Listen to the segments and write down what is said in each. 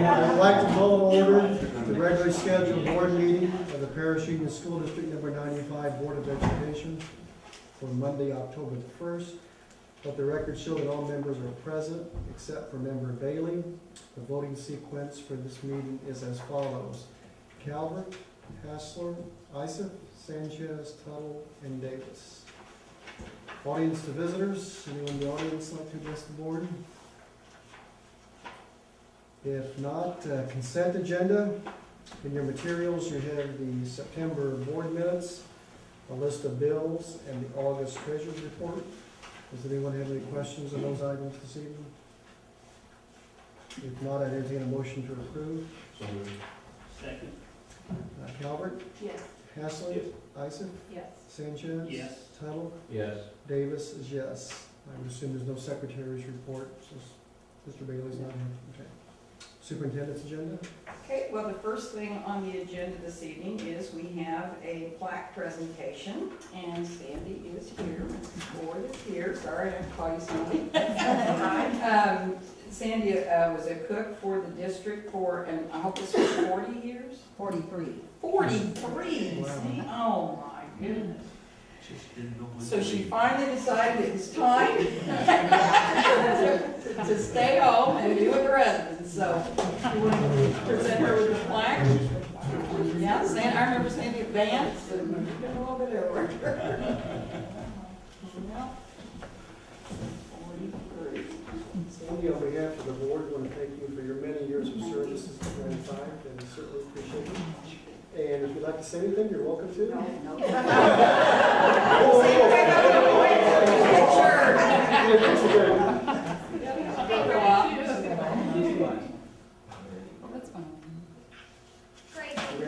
I'd like to call to order the regularly scheduled board meeting of the Parish Union School District Number 95 Board of Education for Monday, October the 1st. Let the record show that all members are present except for Member Bailey. The voting sequence for this meeting is as follows: Calvert, Hassler, ISAT, Sanchez, Tuttle, and Davis. Audience to visitors, anyone in the audience like to address the board? If not, consent agenda. In your materials, you have the September board minutes, a list of bills, and the August treasurer's report. Does anyone have any questions on those items this evening? If not, I'd entertain a motion to approve. So moved. Second. Calvert, Yes. Haslett, Yes. Isaac, Yes. Sanchez. Yes. Tuttle, Yes. Davis is yes. I would assume there's no secretary's report since Mr. Bailey's not here. Okay. Superintendent's agenda. Okay, well, the first thing on the agenda this evening is we have a plaque presentation, and Sandy is here. Board is here. Sorry, I have to call you Sandy. Hi. Sandy was a cook for the district for, and I hope this was 40 years? 43. 43! Wow. See? Oh, my goodness. Just didn't know when So to she leave. finally decided it was time to stay home and be with her husband. So you want to present her with the plaque? Yeah, I remember Sandy at Vance and we've been a little bit everywhere. Yeah. 43. Sandy, on behalf of the board, I want to thank you for your many years of service as a 95, and certainly appreciate it. And if you'd like to say anything, you're welcome to. No. That's fine. Great, thank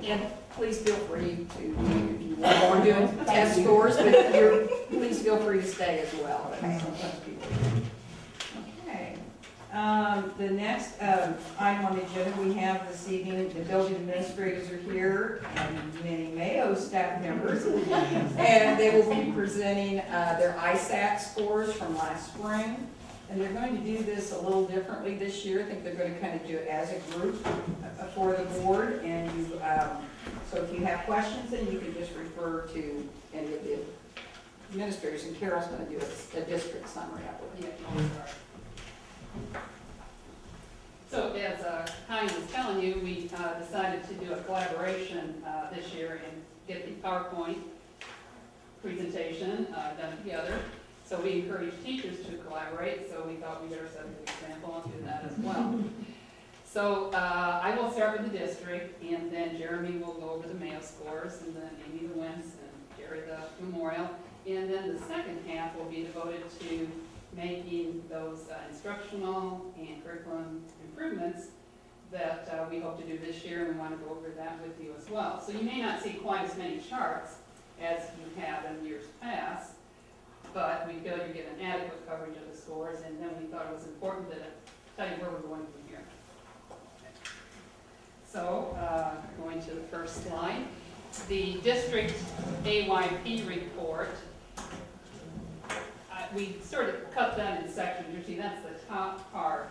you. And please feel free to, if you want to do test scores, but please feel free to stay as well. Sometimes people do. Okay. The next item on the agenda we have this evening, the building administrators are here and many Mayo staff members. And they will be presenting their ISAT scores from last spring. And they're going to do this a little differently this year. I think they're going to kind of do it as a group for the board. And you, so if you have questions, then you can just refer to any of the administrators. And Carol's going to do a district summary of it. So as Connie was telling you, we decided to do a collaboration this year and get the PowerPoint presentation done together. So we encourage teachers to collaborate, so we thought we'd better set an example and do that as well. So I will start with the district, and then Jeremy will go over the Mayo scores, and then Amy the Wins, and Jerry the memorial. And then the second half will be devoted to making those instructional and curriculum improvements that we hope to do this year, and we want to go over that with you as well. So you may not see quite as many charts as you have in years past, but we feel you're getting adequate coverage of the scores, and then we thought it was important to tell you where we're going from here. So, going to the first slide, the district AYP report. We sort of cut that in sections. You see, that's the top part.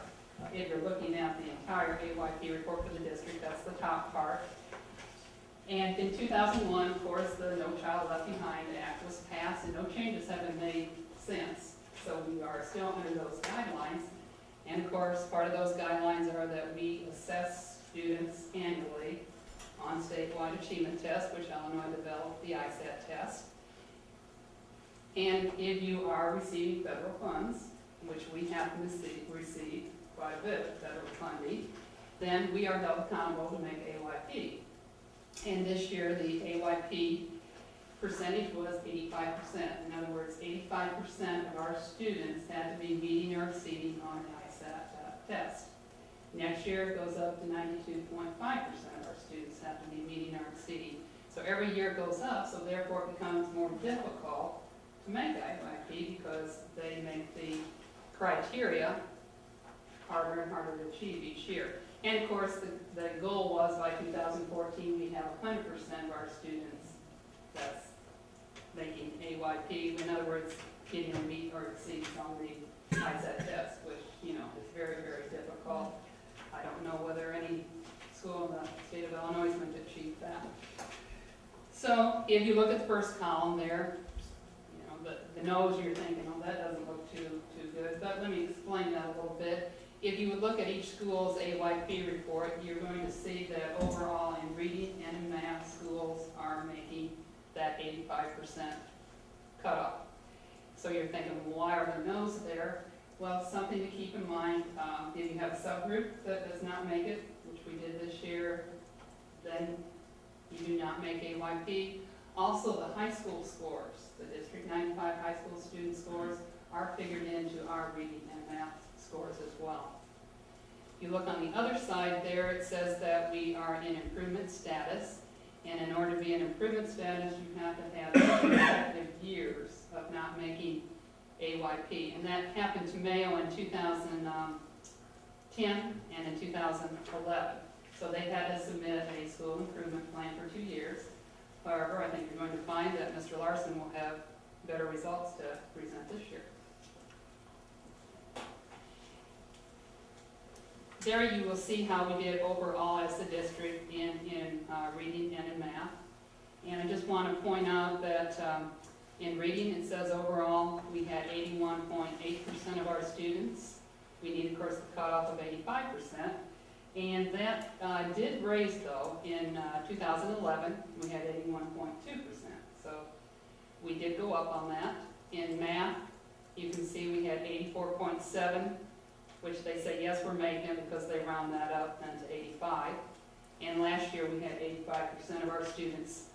If you're looking at the entire AYP report for the district, that's the top part. And in 2001, of course, the No Child Left Behind Act was passed, and no changes have been made since. So we are still under those guidelines. And of course, part of those guidelines are that we assess students annually on statewide achievement tests, which Illinois developed, the ISAT test. And if you are receiving federal funds, which we happen to receive quite a bit of federal funding, then we are held accountable to make AYP. And this year, the AYP percentage was 85%. In other words, 85% of our students had to be meeting or exceeding on the ISAT test. Next year, it goes up to 92.5% of our students have to be meeting or exceeding. So every year it goes up, so therefore it becomes more difficult to make AYP because they make the criteria harder and harder to achieve each year. And of course, the goal was by 2014, we have 100% of our students that's making AYP AYP, in other words, getting a meet or exceeds on the ISAT test, which, you know, is very, very difficult. I don't know whether any school in the state of Illinois is going to achieve that. So if you look at the first column there, you know, the nose, you're thinking, oh, that doesn't look too good, but let me explain that a little bit. If you would look at each school's AYP report, you're going to see that overall in reading and in math, schools are making that 85% cutoff. So you're thinking, why are the no's there? Well, something to keep in mind, if you have a subgroup that does not make it, which we did this year, then you do not make AYP. Also, the high school scores, the District 95 high school student scores, are figured into our reading and math scores as well. If you look on the other side there, it says that we are in improvement status, and in order to be in improvement status, you have to have 2 consecutive years of not making AYP, and that happened to Mayo in 2010 and in 2011. So they had to submit a school improvement plan for 2 years. However, I think you're going to find that Mr. Larson will have better results to present this year. There you will see how we did overall as a district in reading and in math. And I just want to point out that in reading it says overall we had 81.8% of our students. We need, of course, the cutoff of 85%. And that did raise, though, in 2011, we had 81.2%. So we did go up on that. In math, you can see we had 84.7, which they say, yes, we're making it because they round that up then to 85. And last year, we had 85% of our students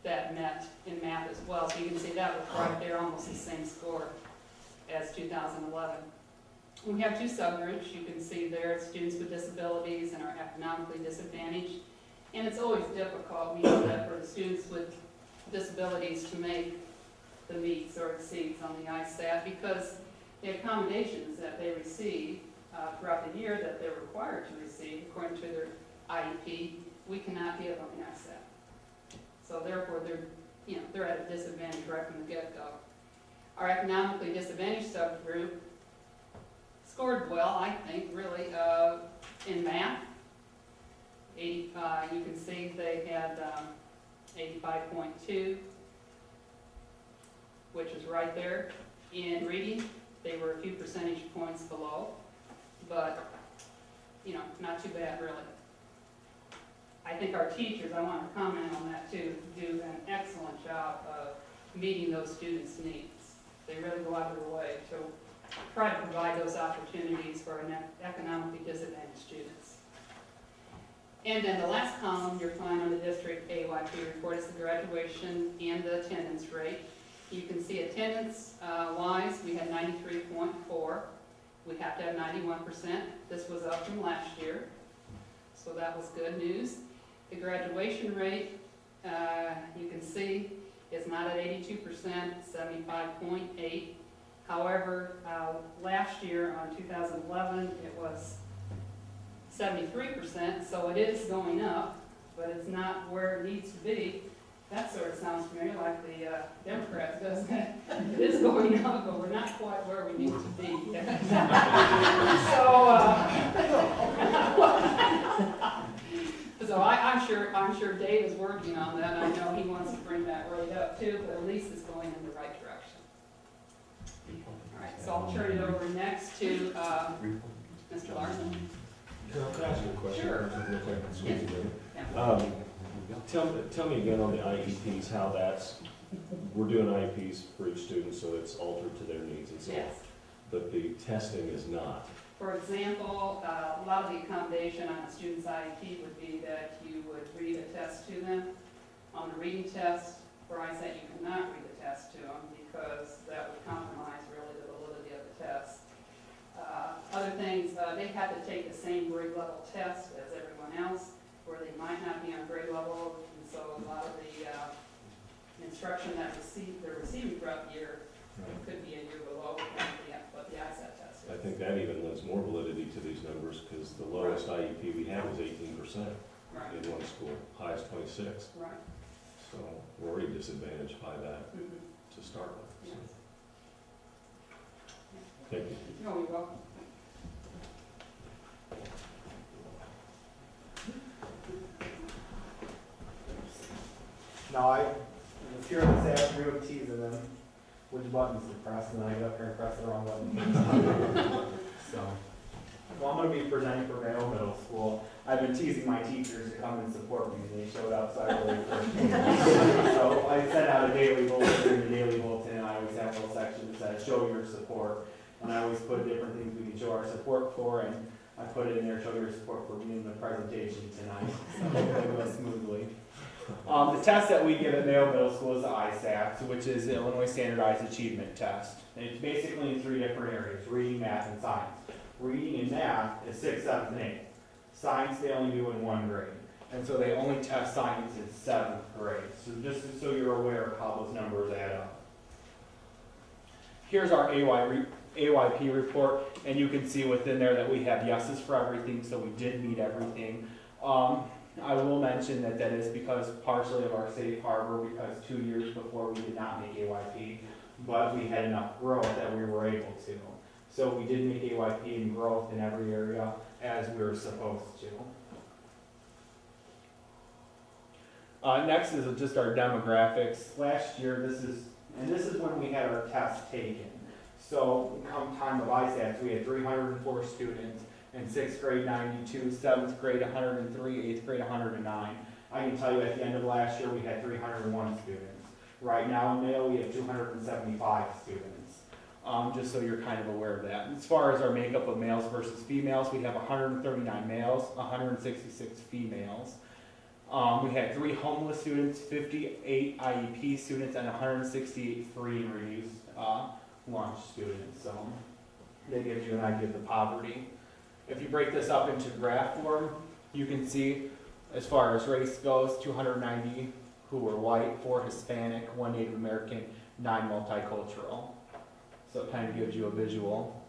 that met in math as well. So you can see that was right there, almost the same score as 2011. We have 2 subgroups. You can see there students with disabilities and are economically disadvantaged. And it's always difficult, we know that, for the students with disabilities to make the meets or exceeds on the ISAT because the accommodations that they receive throughout the year that they're required to receive according to their IEP, we cannot give on the ISAT. So therefore, they're at a disadvantage right from the get-go. Our economically disadvantaged subgroup scored well, I think, really, in math. You can see they had 85.2, which is right there. In reading, they were a few percentage points below, but, not too bad, really. I think our teachers, I want to comment on that too, do an excellent job of meeting those students' needs. They really go out of their way to try to provide those opportunities for economically disadvantaged students. And then the last column you'll find on the district AYP report is the graduation and the attendance rate. You can see attendance-wise, we had 93.4. We have to have 91%. This was up from last year, so that was good news. The graduation rate, you can see, is not at 82%, 75.8. However, last year on 2011, it was 73%, so it is going up, but it's not where it needs to be. That sort of sounds familiar, like the Democrats, doesn't it? It is going up, but we're not quite where we need to be. So I'm sure Dave is working on that. I know he wants to bring that rate up too, but at least it's going in the right direction. All right, so I'll turn it over next to Mr. Larson. Can I ask you a question? Sure. Real quick, Yes. yeah. Tell me again on the IEPs, how we're doing IEPs for each student, so it's altered to their needs and so on. Yes. But the testing is not. For example, a lot of the accommodation on a student's IEP would be that you would read a test to them. On the reading test, for ISAT, you cannot read the test to them because that would compromise really the validity of the test. Other things, they have to take the same grade level test as everyone else, where they might not be on grade level, and so a lot of the instruction that they're receiving throughout the year could be a year below what the ISAT test is. I think that even lends more validity to these numbers, because the lowest IEP we have is 18% Right. in one school, highest 26. Right. So we're already disadvantaged by that. Mhm. to start with. Yes. Thank you. No, you're welcome. No, I was here this afternoon teasing them which buttons to press, and then I get up here and press the wrong button. So, well, I'm gonna be presenting for Mayo Middle School. I've been teasing my teachers to come and support me, and they showed up, so I really appreciate it. So I sent out a daily bulletin, in the daily bulletin, and I always have a little section that says, show your support. And I always put different things we can show our support for, and I put it in there, show your support for me in the presentation tonight. So hopefully it goes smoothly. The test that we give at Mayo Middle School is the ISAT, which is the Illinois Standardized Achievement Test. And it's basically in 3 different areas, reading, math, and science. Reading and math is 6th, 7th, and 8th. Science they only do in 1 grade. And so they only test science in 7th grade. So just so you're aware of how those numbers add up. Here's our AYP report, and you can see within there that we have yeses for everything, so we did meet everything. I will mention that that is because partially of our safe harbor, because 2 years before we did not make AYP, but we had enough growth that we were able to. So we did make AYP and growth in every area as we were supposed to. Next is just our demographics. Last year, this is when we had our test taken. So come time of ISATs, we had 304 students. In 6th grade, 92, 7th grade, 103, 8th grade, 109. I can tell you at the end of last year, we had 301 students. Right now in Mayo, we have 275 students. Just so you're kind of aware of that. As far as our makeup of males versus females, we have 139 males, 166 females. We had 3 homeless students, 58 IEP students, and 168 free and reduced lunch students. So that gives you an idea of the poverty. If you break this up into graph form, you can see, as far as race goes, 290 who were white, 4 Hispanic, 1 Native American, 9 multicultural. So it kind of gives you a visual.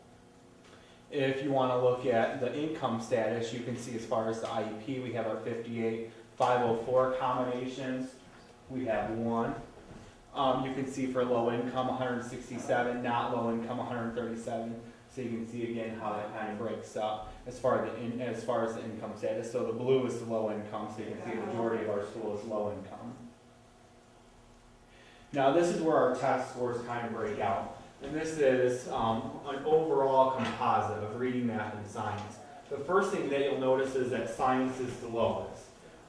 If you want to look at the income status, you can see as far as the IEP, we have our 58, 504 combinations. We have 1. You can see for low income, 167, not low income, 137. So you can see again how that kind of breaks up as far as the income status. So the blue is the low income, so you can see the majority of our school is low income. Now this is where our test scores kind of break out. And this is an overall composite of reading, math, and science. The first thing that you'll notice is that science is the lowest.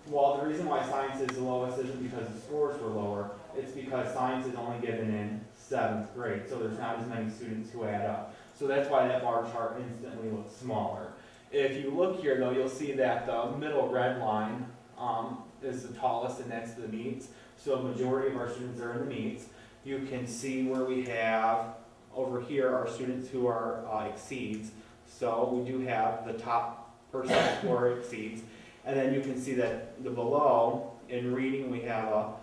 Well, the reason why science is the lowest isn't because the scores were lower, it's because science is only given in 7th grade, so there's not as many students who add up. So that's why that bar chart instantly looks smaller. If you look here though, you'll see that the middle red line is the tallest, and that's the meets. So a majority of our students are in the meets. You can see where we have, over here, our students who are exceeds. So we do have the top percent score exceeds. And then you can see that the below, in reading we have a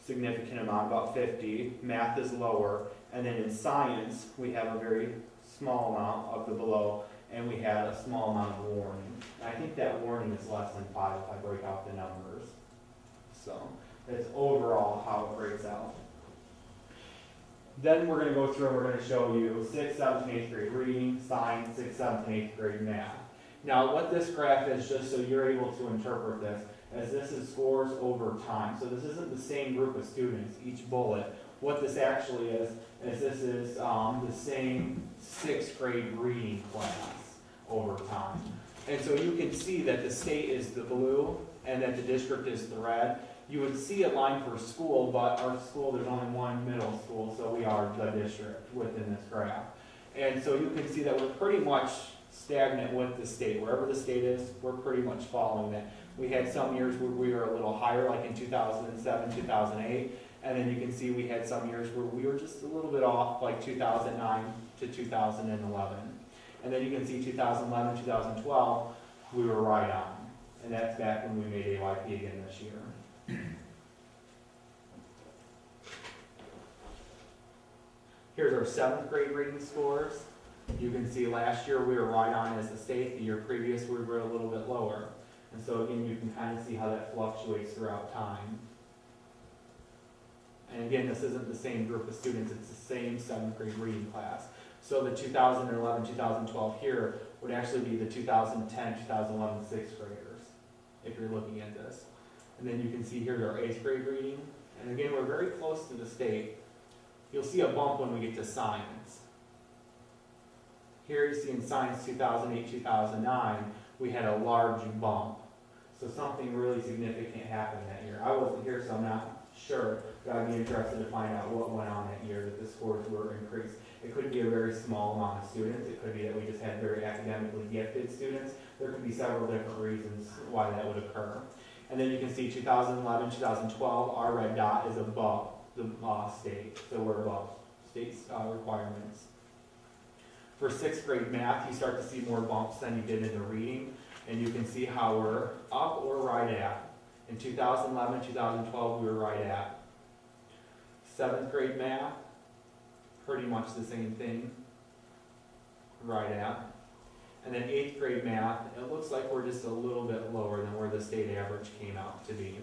significant amount, about 50. Math is lower. And then in science, we have a very small amount of the below, and we had a small amount of warning. And I think that warning is less than 5 if I break out the numbers. So that's overall how it breaks out. Then we're going to go through and we're going to show you 6th, 7th, and 8th grade reading, science, 6th, 7th, and 8th grade math. Now what this graph is, just so you're able to interpret this, as this is scores over time. So this isn't the same group of students, each bullet. What this actually is this is the same 6th grade reading class over time. And so you can see that the state is the blue and that the district is the red. You would see a line for school, but our school, there's only 1 middle school, so we are the district within this graph. And so you can see that we're pretty much stagnant with the state. Wherever the state is, we're pretty much following that. We had some years where we were a little higher, like in 2007, 2008. And then you can see we had some years where we were just a little bit off, like 2009 to 2011. And then you can see 2011, 2012, we were right on. And that's back when we made AYP again this year. Here's our 7th grade reading scores. You can see last year we were right on as a state. The year previous we were a little bit lower. And so again, you can kind of see how that fluctuates throughout time. And again, this isn't the same group of students, it's the same 7th grade reading class. So the 2011, 2012 here would actually be the 2010, 2011 6th graders, if you're looking at this. And then you can see here our 8th grade reading. And again, we're very close to the state. You'll see a bump when we get to science. Here you see in science 2008, 2009, we had a large bump. So something really significant happened that year. I wasn't here, so I'm not sure, but I'd be interested to find out what went on that year that the scores were increased. It could be a very small amount of students. It could be that we just had very academically gifted students. There could be several different reasons why that would occur. And then you can see 2011, 2012, our red dot is above the state, so we're above state's requirements. For 6th grade math, you start to see more bumps than you did in the reading, and you can see how we're up or right at. In 2011, 2012, we were right at. 7th grade math, pretty much the same thing, right at. And then 8th grade math, it looks like we're just a little bit lower than where the state average came out to be.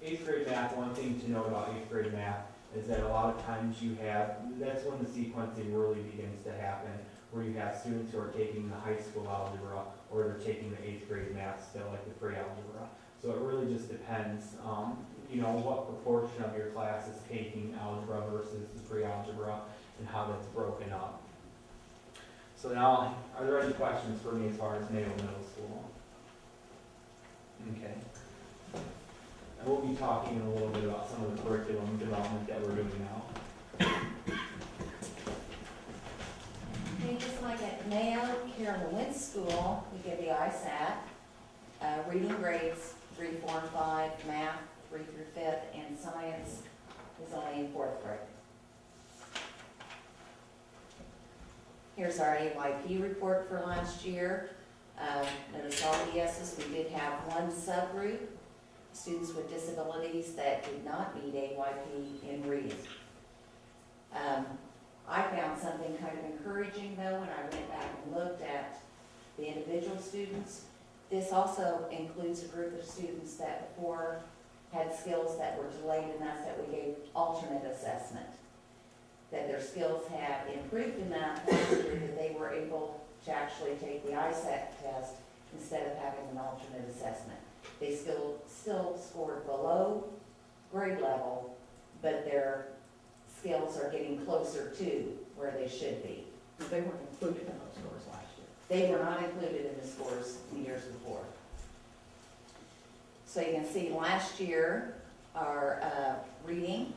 8th grade math, one thing to know about 8th grade math is that a lot of times you have, that's when the sequencing really begins to happen, where you have students who are taking the high school algebra or they're taking the 8th grade math still, like the pre-algebra. So it really just depends, you know, what proportion of your class is taking algebra versus the pre-algebra and how that's broken up. So now, are there any questions for me as far as Mayo Middle School? Okay. And we'll be talking a little bit about some of the curriculum development that we're doing now. Okay, just like at Mayo Carolyn Wentz School, we give the ISAT, reading grades 3, 4, and 5, math 3 through 5th, and science is only in 4th grade. Here's our AYP report for last year. Notice all the yeses. We did have one subgroup, students with disabilities that did not meet AYP in reading. I found something kind of encouraging though when I went back and looked at the individual students. This also includes a group of students that before had skills that were delayed enough that we gave alternate assessment. That their skills had improved enough that they were able to actually take the ISAT test instead of having an alternate assessment. They still scored below grade level, but their skills are getting closer to where they should be. They weren't included in those scores last year. They were not included in the scores the years before. So you can see last year, our reading,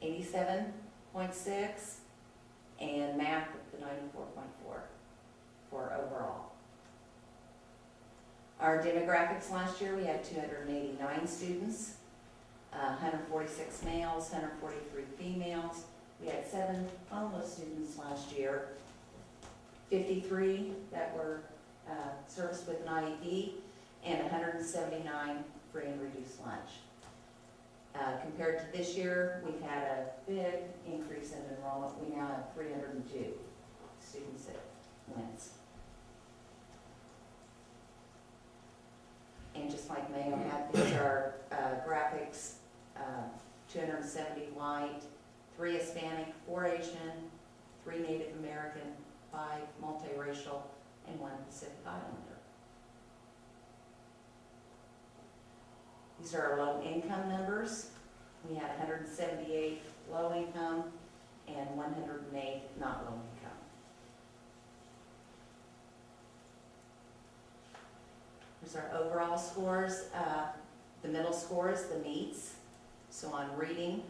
87.6, and math at the 94.4 for overall. Our demographics last year, we had 289 students, 146 males, 143 females. We had 7 homeless students last year, 53 that were serviced with an IEP, and 179 free and reduced lunch. Compared to this year, we've had a big increase in enrollment. We now have 302 students at Wentz. And just like Mayo had, these are graphics, 270 white, 3 Hispanic, 4 Asian, 3 Native American, 5 multiracial, and 1 Pacific Islander. These are our low income numbers. We had 178 low income and 108 not low income. Here's our overall scores. The middle scores, the meets. So on reading,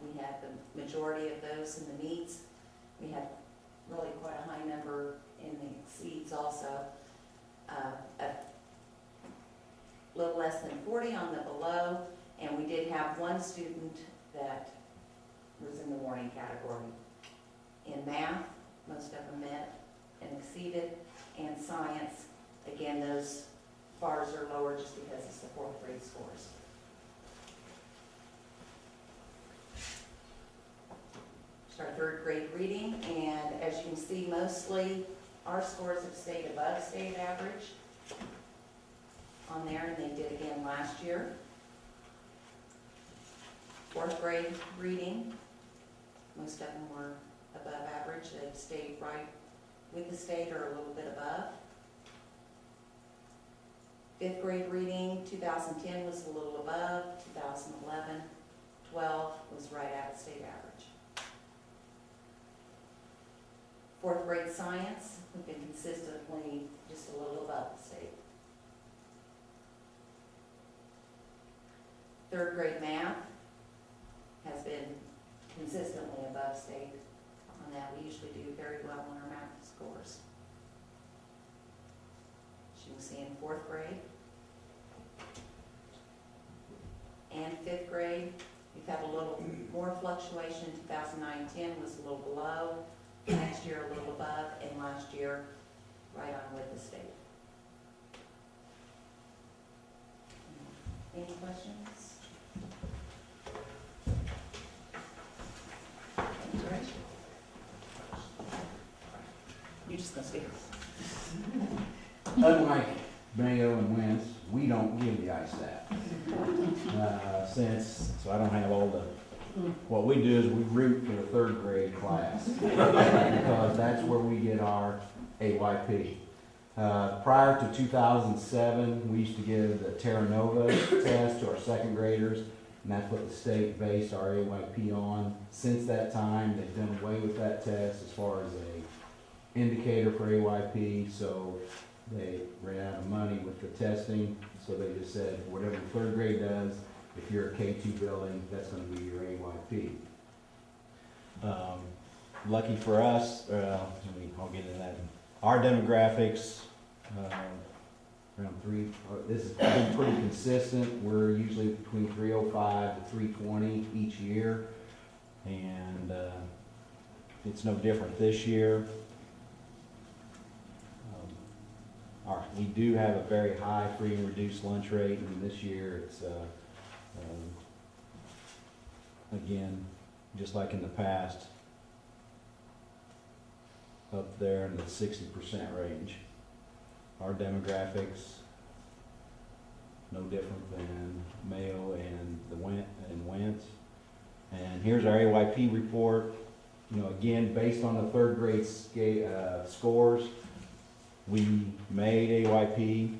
we had the majority of those in the meets. We had really quite a high number in the exceeds also. A little less than 40 on the below, and we did have one student that was in the warning category. In math, most of them met and exceeded, and science, again, those bars are lower just because it's the 4th grade scores. It's our 3rd grade reading, and as you can see, mostly our scores have stayed above state average on there, and they did again last year. Fourth grade reading, most of them were above average. They've stayed right with the state or a little bit above. Fifth grade reading, 2010 was a little above, 2011, 12 was right at state average. Fourth grade science, we've been consistently just a little above the state. Third grade math has been consistently above state on that. We usually do very well on our math scores. As you can see in fourth grade and fifth grade, we've had a little more fluctuation. 2009-10 was a little below, next year a little above, and last year right on with the state. Any questions? You're just gonna stay. Unlike Mayo and Wentz, we don't give the ISAT. So I don't have all the, what we do is we root for the third grade class. Because that's where we get our AYP. Prior to 2007, we used to give the Terra Nova test to our second graders, and that's what the state based our AYP on. Since that time, they've done away with that test as far as a indicator for AYP, so they ran out of money with the testing, so they just said, whatever the third grade does, if you're a K2 building, that's gonna be your AYP. Lucky for us, I'll get into that. Our demographics, around this has been pretty consistent. We're usually between 305 to 320 each year, and it's no different this year. We do have a very high free and reduced lunch rate, and this year it's, again, just like in the past, up there in the 60% range. Our demographics, no different than Mayo and Wentz. And here's our AYP report. You know, again, based on the third grade scores, we made AYP.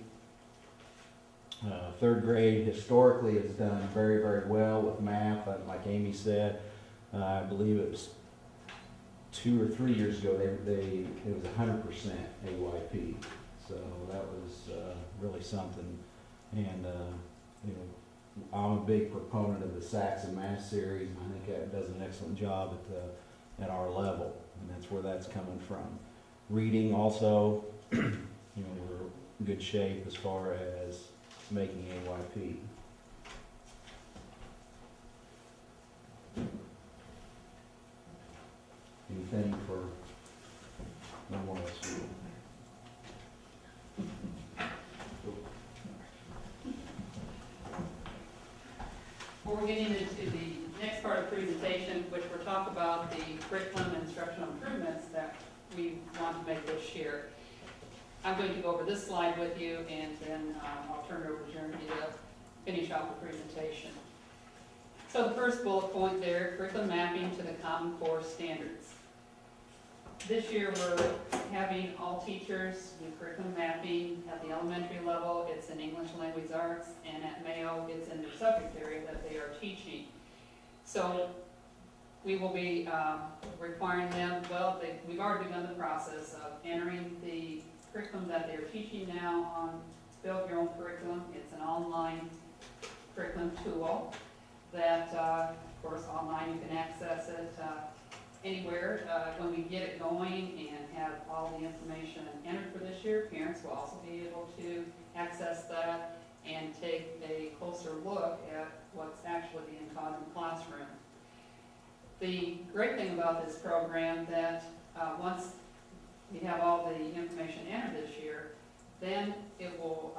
Third grade historically has done very, very well with math. Like Amy said, I believe it was 2 or 3 years ago, it was 100% AYP. So that was really something. And you know, I'm a big proponent of the Saxon Math Series, and I think that does an excellent job at our level, and that's where that's coming from. Reading also, you know, we're in good shape as far as making AYP. Anything for Memorial School? Well, we're getting into the next part of the presentation, which we'll talk about the curriculum and instructional improvements that we want to make this year. I'm going to go over this slide with you, and then I'll turn it over to Jeremy to finish off the presentation. So the first bullet point there, curriculum mapping to the Common Core standards. This year we're having all teachers do curriculum mapping. At the elementary level, it's in English Language Arts, and at Mayo, it's in their subject area that they are teaching. So we will be requiring them, well, we've already begun the process of entering the curriculum that they're teaching now on Build Your Own Curriculum. It's an online curriculum tool that, of course, online you can access it anywhere. When we get it going and have all the information entered for this year, parents will also be able to access that and take a closer look at what's actually being taught in the classroom. The great thing about this program that once we have all the information entered this year, then it will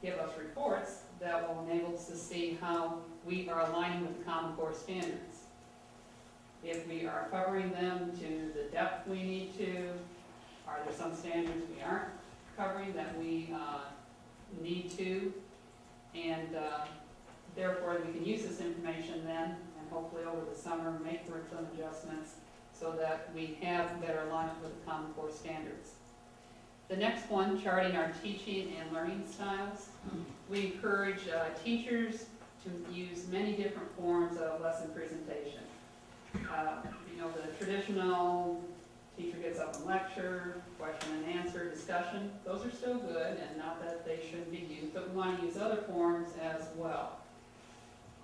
give us reports that will enable us to see how we are aligning with the Common Core standards. If we are covering them to the depth we need to, Are there some standards we aren't covering that we need to? And therefore, we can use this information then, and hopefully over the summer, make curriculum adjustments so that we have better alignment with the Common Core standards. The next one, charting our teaching and learning styles. We encourage teachers to use many different forms of lesson presentation. You know, the traditional teacher gets up and lecture, question and answer, discussion, those are still good, and not that they shouldn't be used, but we want to use other forms as well.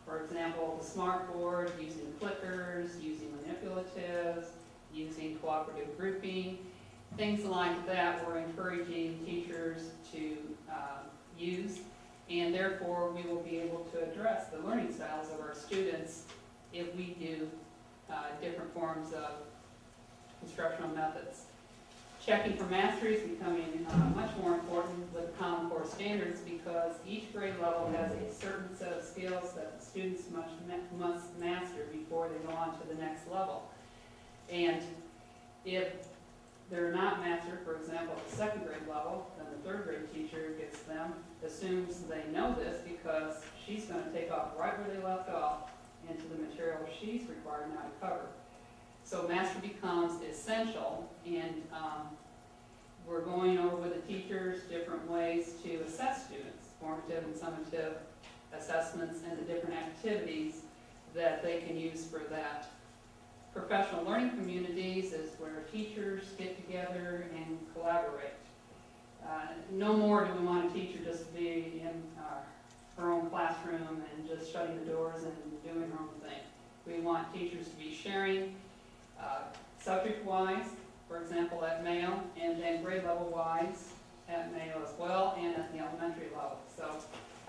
For example, the smart board, using clickers, using manipulatives, using cooperative grouping, things like that we're encouraging teachers to use, and therefore we will be able to address the learning styles of our students if we do different forms of instructional methods. Checking for mastery is becoming much more important with Common Core standards because each grade level has a certain set of skills that the students must master before they go on to the next level. And if they're not mastered, for example, at the second grade level, then the third grade teacher gets them, assumes they know this because she's going to take off right where they left off into the material she's required now to cover. So mastery becomes essential, and we're going over with the teachers different ways to assess students, formative and summative assessments, and the different activities that they can use for that. Professional learning communities is where teachers get together and collaborate. No more do we want a teacher just to be in her own classroom and just shutting the doors and doing her own thing. We want teachers to be sharing subject-wise, for example, at Mayo, and then grade level-wise at Mayo as well, and at the elementary level. So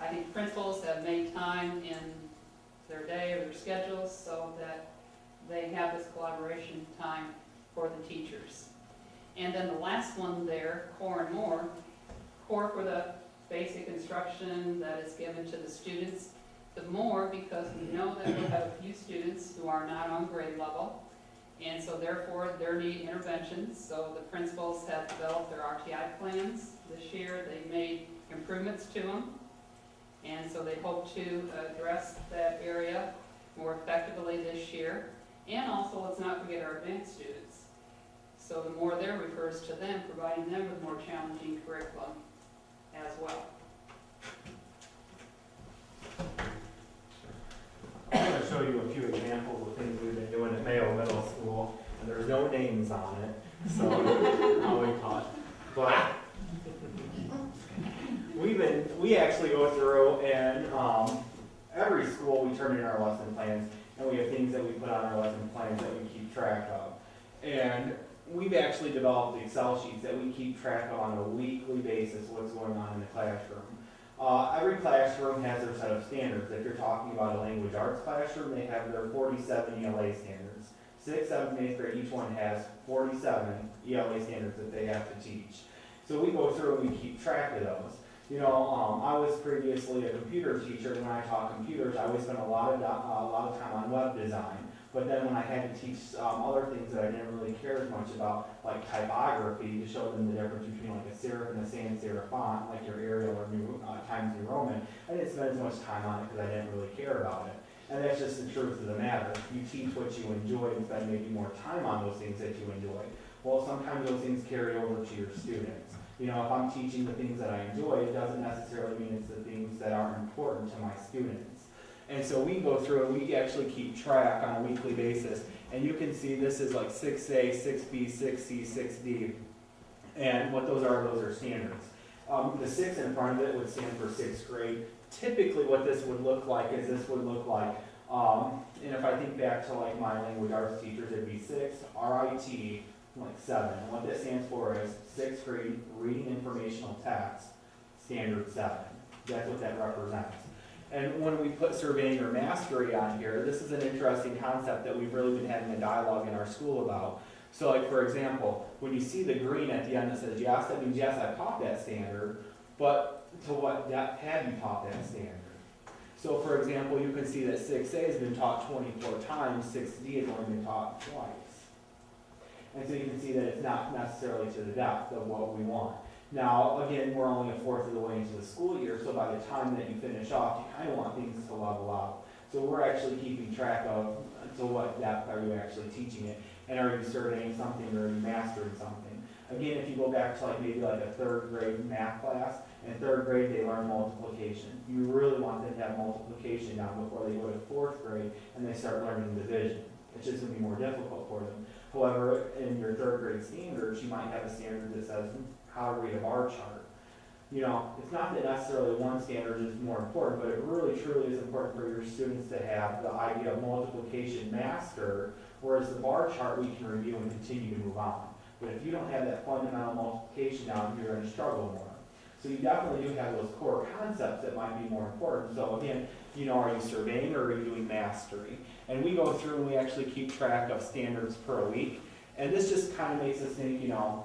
I think principals have made time in their day or their schedules so that they have this collaboration time for the teachers. And then the last one there, core and more. Core for the basic instruction that is given to the students. The more because we know that we have a few students who are not on grade level, and so therefore there need interventions. So the principals have developed their RTI plans this year. They made improvements to them, and so they hope to address that area more effectively this year. And also, let's not forget our advanced students. So the more there refers to them, providing them with more challenging curriculum as well. I'm going to show you a few examples of things we've been doing at Mayo Middle School, and there's no names on it, so how we taught. But we actually go through and every school we turn in our lesson plans, and we have things that we put on our lesson plans that we keep track of. And we've actually developed Excel sheets that we keep track of on a weekly basis what's going on in the classroom. Every classroom has their set of standards. If you're talking about a language arts classroom, they have their 47 ELA standards. 6th, 7th, 8th grade, each one has 47 ELA standards that they have to teach. So we go through and we keep track of those. You know, I was previously a computer teacher, and when I taught computers, I would spend a lot of time on web design. But then when I had to teach other things that I didn't really care as much about, like typography, to show them the difference between like a serif and a sans serif font, like your Arial or Times New Roman, I didn't spend as much time on it because I didn't really care about it. And that's just the truth of the matter. You teach what you enjoy and spend maybe more time on those things that you enjoy. Well, sometimes those things carry over to your students. You know, if I'm teaching the things that I enjoy, it doesn't necessarily mean it's the things that are important to my students. And so we go through and we actually keep track on a weekly basis. And you can see this is like 6A, 6B, 6C, 6D. And what those are standards. The 6 in front of it would stand for 6th grade. Typically what this would look like is and if I think back to like my language arts teachers, it'd be 6, RIT, like 7. And what this stands for is 6th grade reading informational text, standard 7. That's what that represents. And when we put surveying or mastery on here, this is an interesting concept that we've really been having a dialogue in our school about. So like for example, when you see the green at the end that says yes, that means yes, I taught that standard, but to what depth have you taught that standard? So for example, you can see that 6A has been taught 24 times, 6D has only been taught twice. And so you can see that it's not necessarily to the depth of what we want. Now, again, we're only a fourth of the way into the school year, so by the time that you finish off, you kind of want things to level out. So we're actually keeping track of to what depth are you actually teaching it, and are you surveying something, or are you mastering something. Again, if you go back to like maybe like a third grade math class, in third grade they learn multiplication. You really want them to have multiplication down before they go to fourth grade and they start learning division. It's just going to be more difficult for them. However, in your third grade standards, you might have a standard that says how to read a bar chart. You know, it's not that necessarily one standard is more important, but it really truly is important for your students to have the idea of multiplication mastered, whereas the bar chart we can review and continue to move on. But if you don't have that fundamental multiplication down, you're going to struggle more. So you definitely do have those core concepts that might be more important. So again, you know, are you surveying or are you doing mastery? And we go through and we actually keep track of standards per week. And this just kind of makes us think, you know,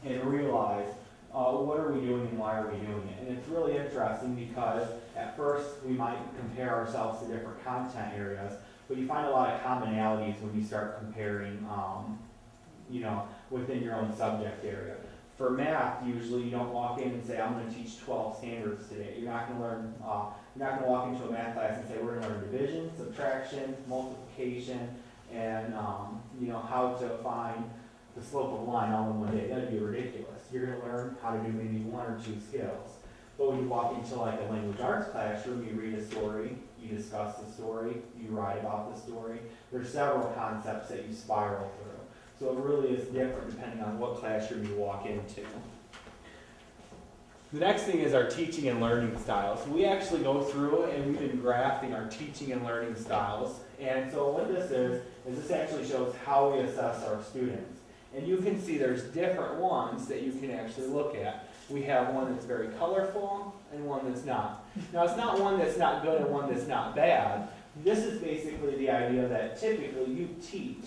and realize what are we doing and why are we doing it? And it's really interesting because at first we might compare ourselves to different content areas, but you find a lot of commonalities when you start comparing, you know, within your own subject area. For math, usually you don't walk in and say, I'm going to teach 12 standards today. You're not going to learn, you're not going to walk into a math class and say, we're going to learn division, subtraction, multiplication, and you know, how to find the slope of a line all in one day. That'd be ridiculous. You're going to learn how to do maybe one or two skills. But when you walk into like a language arts classroom, you read a story, you discuss the story, you write about the story. There's several concepts that you spiral through. So it really is different depending on what classroom you walk into. The next thing is our teaching and learning styles. We actually go through and we've been graphing our teaching and learning styles. And so what this is this actually shows how we assess our students. And you can see there's different ones that you can actually look at. We have one that's very colorful and one that's not. Now it's not one that's not good and one that's not bad. This is basically the idea that typically you teach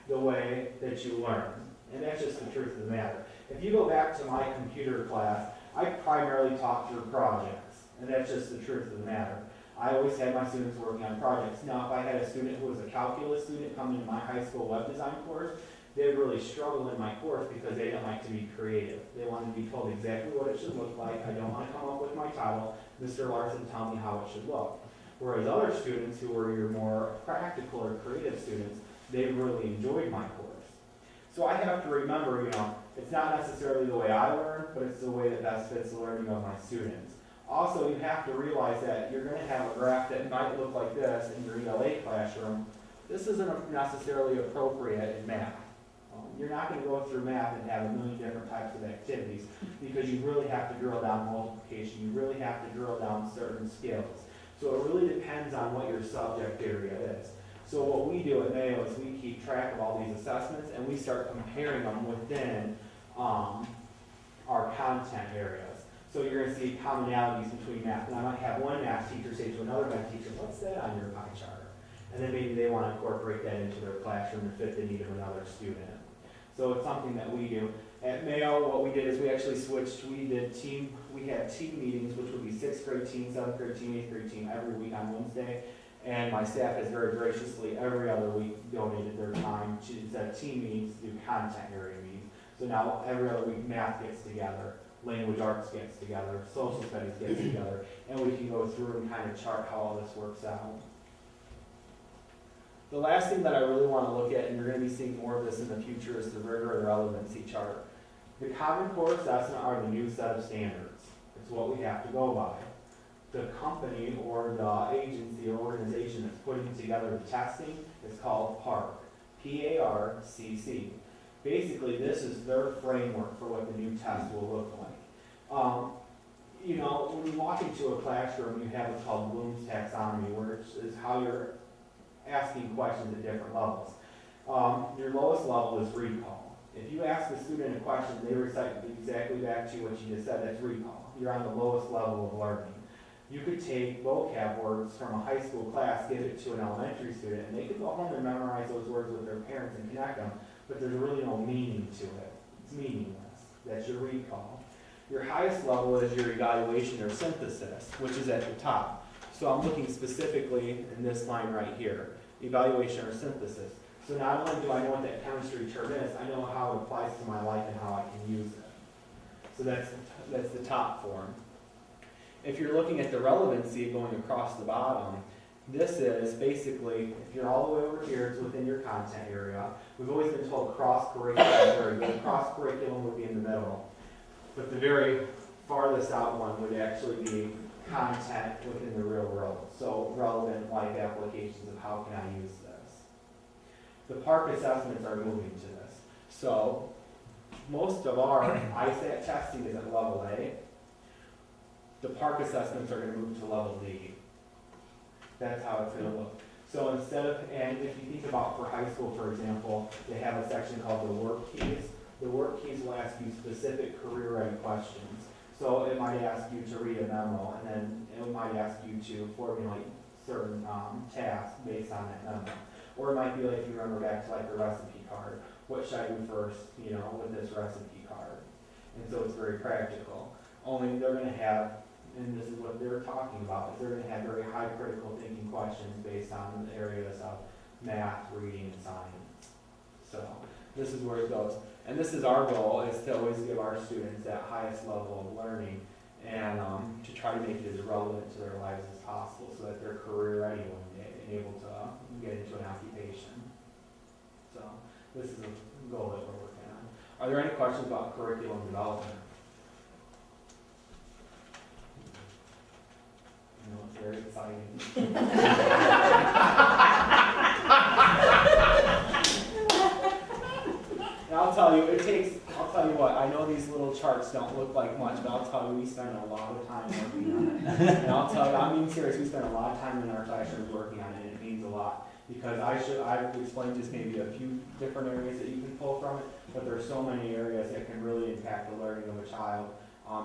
the way that you learn. And that's just the truth of the matter. If you go back to my computer class, I primarily taught through projects. And that's just the truth of the matter. I always had my students working on projects. Now, if I had a student who was a calculus student coming into my high school web design course, they would really struggle in my course because they didn't like to be creative. They wanted to be told exactly what it should look like. I don't want to come up with my title. Mr. Larson, tell me how it should look. Whereas other students who were your more practical or creative students, they really enjoyed my course. So I have to remember, you know, it's not necessarily the way I learn, but it's the way that best fits the learning of my students. Also, you have to realize that you're going to have a graph that might look like this in your ELA classroom. This isn't necessarily appropriate in math. You're not going to go through math and have a million different types of activities because you really have to drill down multiplication. You really have to drill down certain skills. So it really depends on what your subject area is. So what we do at Mayo is we keep track of all these assessments and we start comparing them within our content areas. So you're going to see commonalities between math. And I might have one math teacher say to another math teacher, what's that on your pie chart? And then maybe they want to incorporate that into their classroom to fit the need of another student. So it's something that we do. At Mayo, what we did is we actually switched. We had team meetings, which would be 6th grade team, 7th grade team, 8th grade team every week on Wednesday. And my staff has very graciously every other week donated their time to, instead of team meetings, to do content area meetings. So now every other week math gets together, language arts gets together, social studies gets together, and we can go through and kind of chart how all this works out. The last thing that I really want to look at, and you're going to be seeing more of this in the future, is the rigor and relevancy chart. The Common Core Assessment are the new set of standards. It's what we have to go by. The company or the agency or organization that's putting together the testing is called PARCC, P-A-R-C-C. Basically, this is their framework for what the new test will look like. You know, when you walk into a classroom, you have what's called Bloom's taxonomy, where it's how you're asking questions at different levels. Your lowest level is recall. If you ask a student a question, they recite exactly back to what you just said, that's recall. You're on the lowest level of learning. You could take vocab words from a high school class, give it to an elementary student, and they could go home and memorize those words with their parents and connect them, but there's really no meaning to it. It's meaningless. That's your recall. Your highest level is your evaluation or synthesis, which is at the top. So I'm looking specifically in this line right here, evaluation or synthesis. So not only do I know what that chemistry term is, I know how it applies to my life and how I can use it. So that's the top form. If you're looking at the relevancy going across the bottom, this is basically, if you're all the way over here, it's within your content area. We've always been told cross-curriculum is very good. Cross-curriculum would be in the middle. But the very farthest out one would actually be content within the real world. So relevant life applications of how can I use this. The PARC assessments are moving to this. So most of our ISAT testing is at level A. The PARC assessments are going to move to level D. That's how it's going to look. So instead of, and if you think about for high school, for example, they have a section called the work keys. The work keys will ask you specific career-ready questions. So it might ask you to read a memo, and then it might ask you to formulate certain tasks based on that memo. Or it might be like, if you remember back to like the recipe card, what should I do first, with this recipe card? And so it's very practical. Only they're going to have, and this is what they're talking about, is they're going to have very high critical thinking questions based on the areas of math, reading, and science. So this is where it goes. And this is our goal, is to always give our students that highest level of learning and to try to make it as relevant to their lives as possible so that they're career ready one day and able to get into an occupation. So this is a goal that we're working on. Are there any questions about curriculum development? I know it's very exciting. And I'll tell you what, I know these little charts don't look like much, but I'll tell you, we spend a lot of time working on it. And I'll tell you, I'm being serious, we spend a lot of time in our classrooms working on it, and it means a lot. Because I've explained just maybe a few different areas that you can pull from it, but there are so many areas that can really impact the learning of a child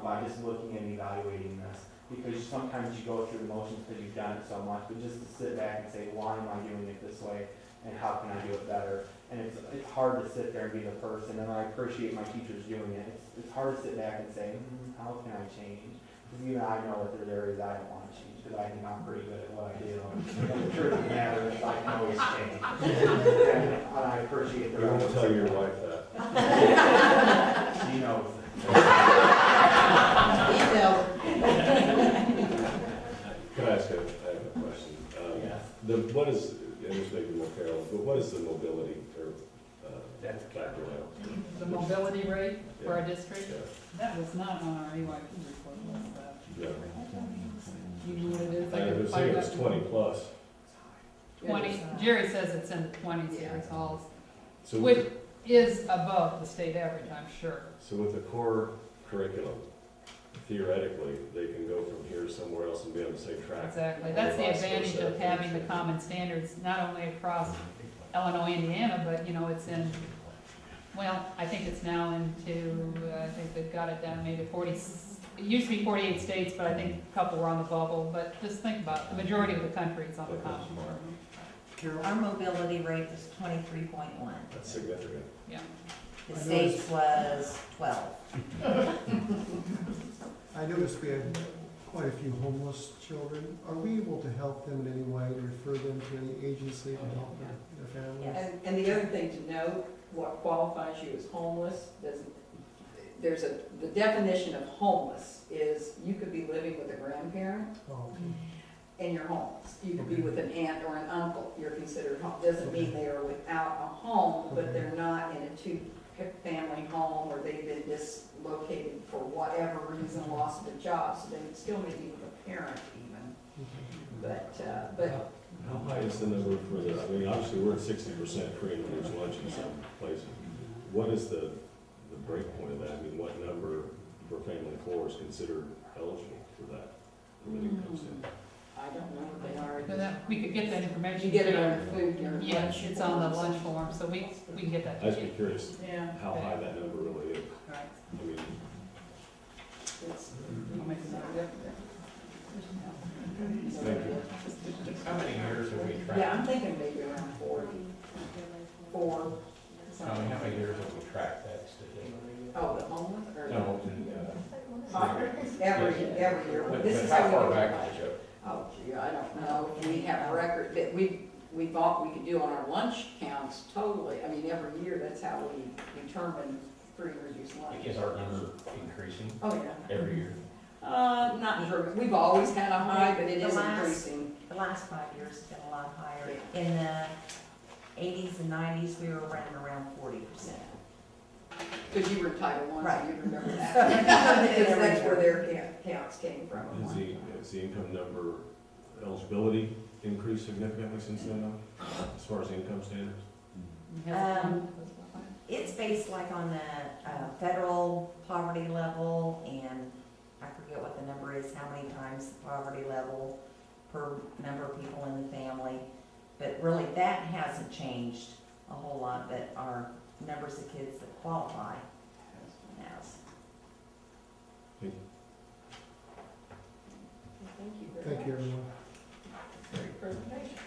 by just looking and evaluating this. Because sometimes you go through the motions because you've done it so much, but just to sit back and say, why am I doing it this way, and how can I do it better? And it's hard to sit there and be the person, and I appreciate my teachers doing it. It's hard to sit back and say, how can I change? Because even I know that there's areas I don't want to change, because I think I'm pretty good at what I do. And the truth of the matter is I can always change. And I appreciate the You won't tell your wife that. She knows. Can I ask I have a question? Yes. What is, and this may be more Carol, but what is the mobility or factor now? The mobility rate for our district, Yeah. that was not on our EYP report, was that? Yeah. You know what it is? I was saying it's 20 plus. 20, Jerry says it's in the 20s, he recalls, So which is above the state average, I'm sure. So with the core curriculum, theoretically, they can go from here to somewhere else and be on the same track. Exactly, that's the Vice advantage versa. of having the common standards, not only across Illinois, Indiana, but, it's in, well, I think it's now into, I think they've got it down maybe 40, it used to be 48 states, but I think a couple were on the bubble, but just think about it, the majority of the country is on the common core. Carol? Our mobility rate was 23.1. That's significant. Yeah. The state's was 12. I noticed we had quite a few homeless children. Are we able to help them in any way, to refer them to any agency to help their families? Yes. And the other thing to note, what qualifies you as homeless, the definition of homeless is you could be living with a grandparent Oh, and you're homeless. You could be with an aunt or an uncle, you're considered home. Doesn't mean they are without a home, but they're not in a two-family home or they've been dislocated for whatever reason, lost a job, so they still may be with a parent even. But How high is the number for the, I mean, obviously, we're at 60% free and reduced lunch in some places. What is the break point of that? I mean, what number for family of four is considered eligible for that? When it comes in? I don't know what they are. So that, we could get that information. You get it on your food, your Yes, lunch. it's on the lunch form, so we can get that I'd to just you. be curious Yeah. how high that number really is. Right. I mean, It's- I'll make a note of it. thank you. How many years have we tracked? Yeah, I'm thinking maybe around 4. How many years have we tracked that statistic? Oh, the homeless or? No, Every year. but This is how how far we back get does it go? Oh, gee, I don't know. We have record, that we thought we could do on our lunch counts totally. I mean, every year, that's how we determine free and reduced lunch. Is our number increasing Oh, yeah. every year? Not improving. We've always had a high, but it The is last- increasing. The last 5 years has been a lot higher. In the 80s and 90s, we were running around 40%. Because you were in Title I, so Right. you remember that. So Because that's where their counts came from. Has the income number eligibility increased significantly since then, though, as far as income standards? It's based like on the federal poverty level, and I forget what the number is, how many times the poverty level per number of people in the family. But really, that hasn't changed a whole lot, but our numbers of kids that qualify has. Thank you very Thank you, much. everyone. Great presentation.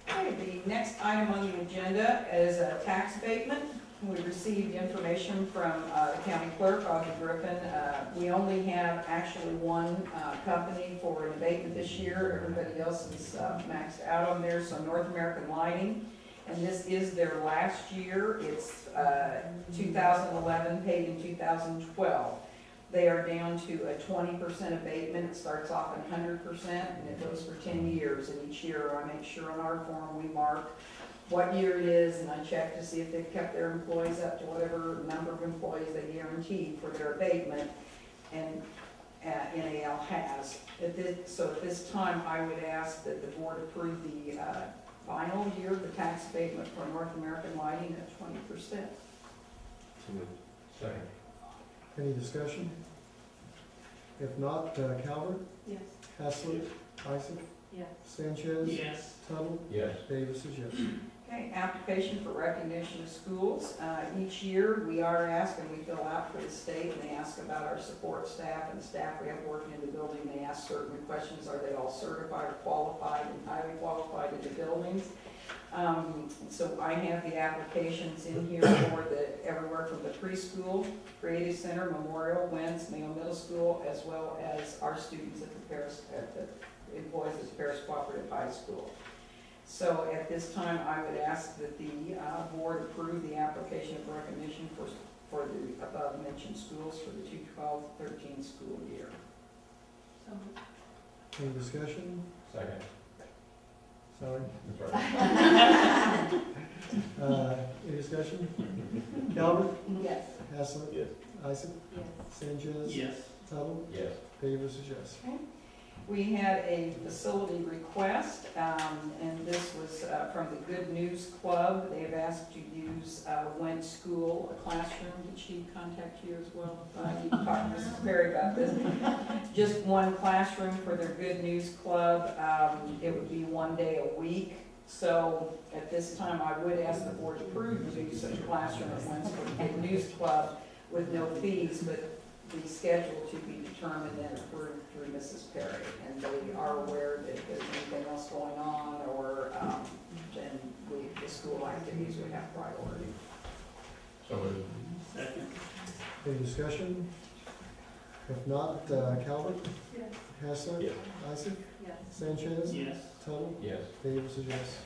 Okay, the next item on the agenda is a tax abatement. We received information from the county clerk, Audrey Griffin. We only have actually one company for an abatement this year. Everybody else is maxed out on there, so North American Lighting. And this is their last year. It's 2011, paid in 2012. They are down to a 20% abatement. It starts off at 100% and it goes for 10 years. And each year I make sure on our form we mark what year it is, and I check to see if they've kept their employees up to whatever number of employees they guaranteed for their abatement, and NAL has. So at this time, I would ask that the board approve the final year of the tax abatement for North American Lighting at 20%. Second. Any discussion? If not, Calvert, Yes. Haslett, Isaac, Yes. Sanchez, Yes. Tuttle, Yes. Davis is yes. Okay, application for recognition of schools. Each year, we are asked, and we fill out for the state, and they ask about our support staff and staff we have working in the building. They ask certain questions, are they all certified or qualified and highly qualified in the buildings? So I have the applications in here for everywhere from the preschool, Creative Center, Memorial, Wentz, Mayo Middle School, as well as our students at the employees at the Paris Cooperative High School. So at this time, I would ask that the board approve the application of recognition for the above-mentioned schools for the 2012-13 school year. Any discussion? Second. Sorry. That's right. Any discussion? Calvert, Yes. Haslett, Yes. Isaac, Yes. Sanchez, Yes. Tuttle, Yes. Davis is yes. We had a facility request, and this was from the Good News Club. They have asked to use Wentz School, a classroom. Did she contact you as well? I need to talk to Mrs. Perry about this. Just one classroom for their Good News Club. It would be 1 day a week. So at this time, I would ask the board to approve the use of the classroom at Wentz for the Good News Club with no fees, but the schedule to be determined and approved through Mrs. Perry. And they are aware that if there's anything else going on, or then the school activities would have priority. So moved. Second. Any discussion? If not, Calvert, Yes. Haslett, Yes. Isaac, Yes. Sanchez, Yes. Tuttle, Yes. Davis is yes.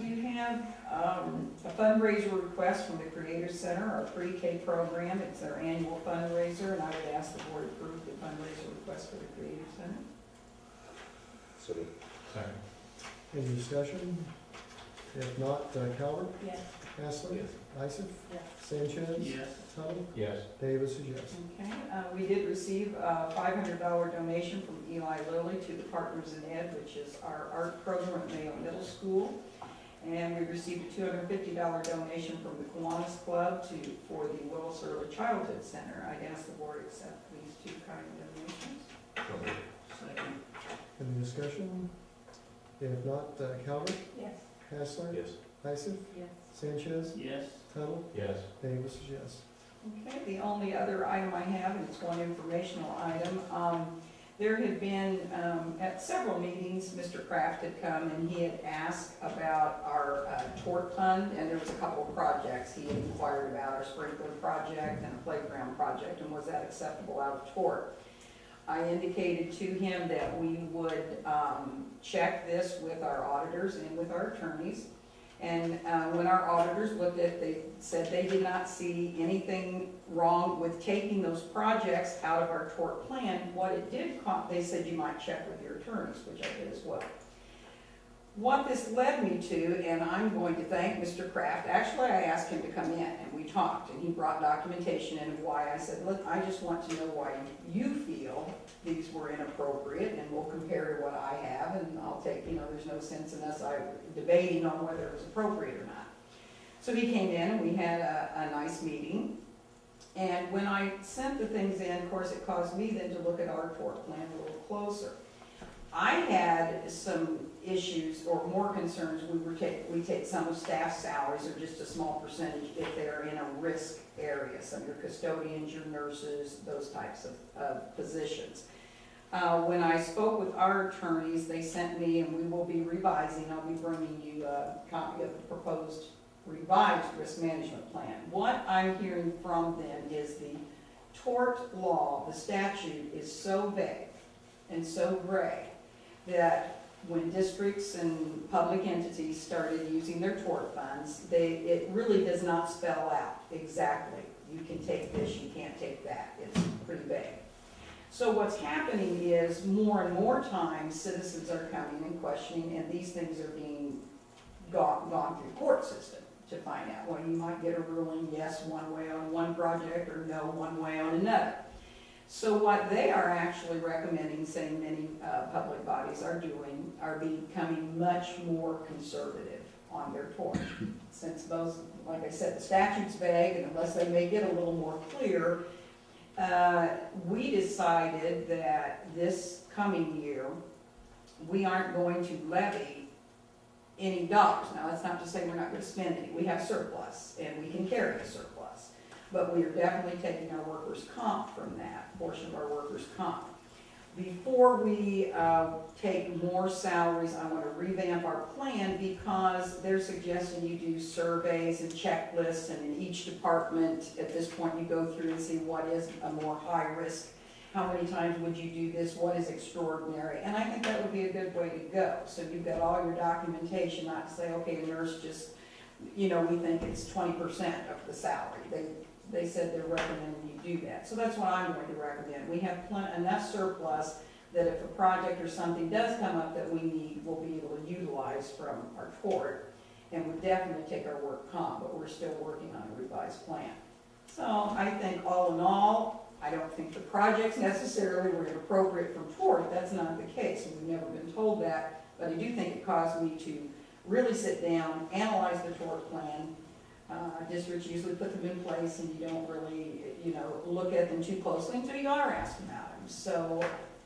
You have a fundraiser request from the Creative Center, our pre-K program. It's their annual fundraiser, and I would ask the board to approve the fundraiser request for the Creative Center. So Second. Any discussion? If not, Calvert, Yes. Haslett, Yes. Isaac, Yes. Sanchez, Yes. Tuttle, Yes. Davis is yes. Okay, we did receive a $500 donation from Eli Lilly to the Partners in Ed, which is our art program at Mayo Middle School. And we received a $250 donation from the Kiwanis Club for the Willis Early Childhood Center. I'd ask the board to accept these two kind of donations. So moved. Second. Any discussion? If not, Calvert, Yes. Haslett, Yes. Isaac, Yes. Sanchez, Yes. Tuttle, Yes. Davis is yes. Okay, the only other item I have, and it's one informational item, there had been, at several meetings, Mr. Kraft had come and he had asked about our Tort fund, and there was a couple of projects. He had inquired about our sprinkler project and a playground project, and was that acceptable out of Tort? I indicated to him that we would check this with our auditors and with our attorneys. And when our auditors looked at it, they said they did not see anything wrong with taking those projects out of our tort plan. What it did, they said you might check with your attorneys, which I did as well. What this led me to, and I'm going to thank Mr. Kraft, actually I asked him to come in and we talked, and he brought documentation in of why. I said, look, I just want to know why you feel these were inappropriate, and we'll compare to what I have, and I'll take, there's no sense in us debating on whether it was appropriate or not. So he came in and we had a nice meeting, and when I sent the things in, of course, it caused me then to look at our tort plan a little closer. I had some issues or more concerns. We take some of staff's salaries, or just a small percentage if they're in a risk area, some of your custodians, your nurses, those types of positions. When I spoke with our attorneys, they sent me, and we will be revising, I'll be bringing you a copy of the proposed revised risk management plan. What I'm hearing from them is the tort law, the statute, is so vague and so gray that when districts and public entities started using their tort funds, it really does not spell out exactly, you can take this, you can't take that. It's pretty vague. So what's happening is more and more times citizens are coming and questioning, and these things are being gone through the court system to find out. Well, you might get a ruling yes one way on one project, or no one way on another. So what they are actually recommending, saying many public bodies are doing, are becoming much more conservative on their tort. Since those, like I said, the statute's vague, and unless they make it a little more clear, we decided that this coming year, we aren't going to levy any dollars. Now, that's not to say we're not going to spend any. We have surplus, and we can carry a surplus. But we are definitely taking our workers' comp from that, portion of our workers' comp. Before we take more salaries, I want to revamp our plan, because they're suggesting you do surveys and checklists, and in each department, at this point, you go through and see what is a more high risk, how many times would you do this, what is extraordinary, and I think that would be a good way to go. So you've got all your documentation, not to say, okay, a nurse just, we think it's 20% of the salary. They said they're recommending you do that. So that's what I'm going to recommend. We have enough surplus that if a project or something does come up that we need, we'll be able to utilize from our tort, and we'll definitely take our work comp, but we're still working on a revised plan. So I think all in all, I don't think the projects necessarily were inappropriate from tort. That's not the case, and we've never been told that, but I do think it caused me to really sit down, analyze the tort plan. Districts usually put them in place, and you don't really, look at them too closely until you are asked about them. So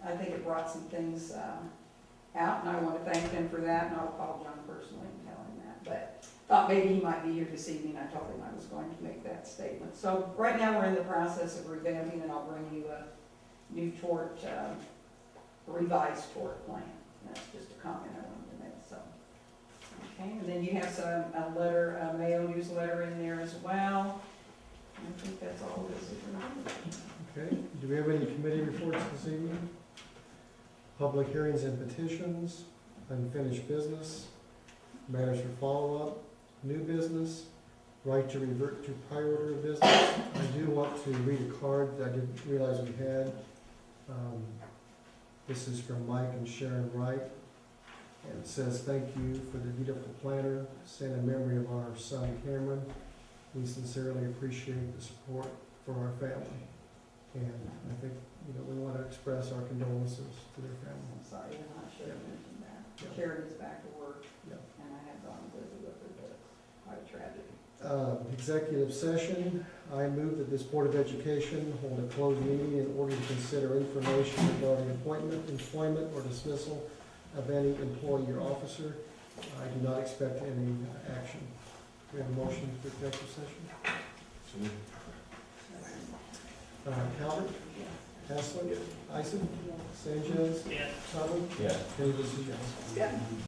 I think it brought some things out, and I want to thank them for that, and I'll call John personally and tell him that. But thought maybe he might be here this evening. I told him I was going to make that statement. So right now we're in the process of revamping, and I'll bring you a new tort, revised tort plan. And that's just a comment I wanted to make. So. Okay, and then you have a mail newsletter in there as well. I think that's all this is. Okay, do we have any committee reports this evening? Public hearings and petitions, unfinished business, matters for follow-up, new business, right to revert to prior order of business. I do want to read a card that I didn't realize we had. This is from Mike and Sharon Wright. And it says, thank you for the beautiful planner, sent in memory of our son Cameron. We sincerely appreciate the support for our family. And I think, we want to express our condolences to their family. I'm sorry, I should have mentioned that. Yeah. Charity's back to work, Yeah. and I have gone to visit with her, but it's quite a tragedy. Executive session, I move that this Board of Education hold a closed meeting in order to consider information regarding appointment, employment, or dismissal of any employee or officer. I do not expect any action. We have a motion for executive session. Calvert? Haslett? Isom? Sanchez? Yes. Tuttle? Yes. Davis is yes. Yeah.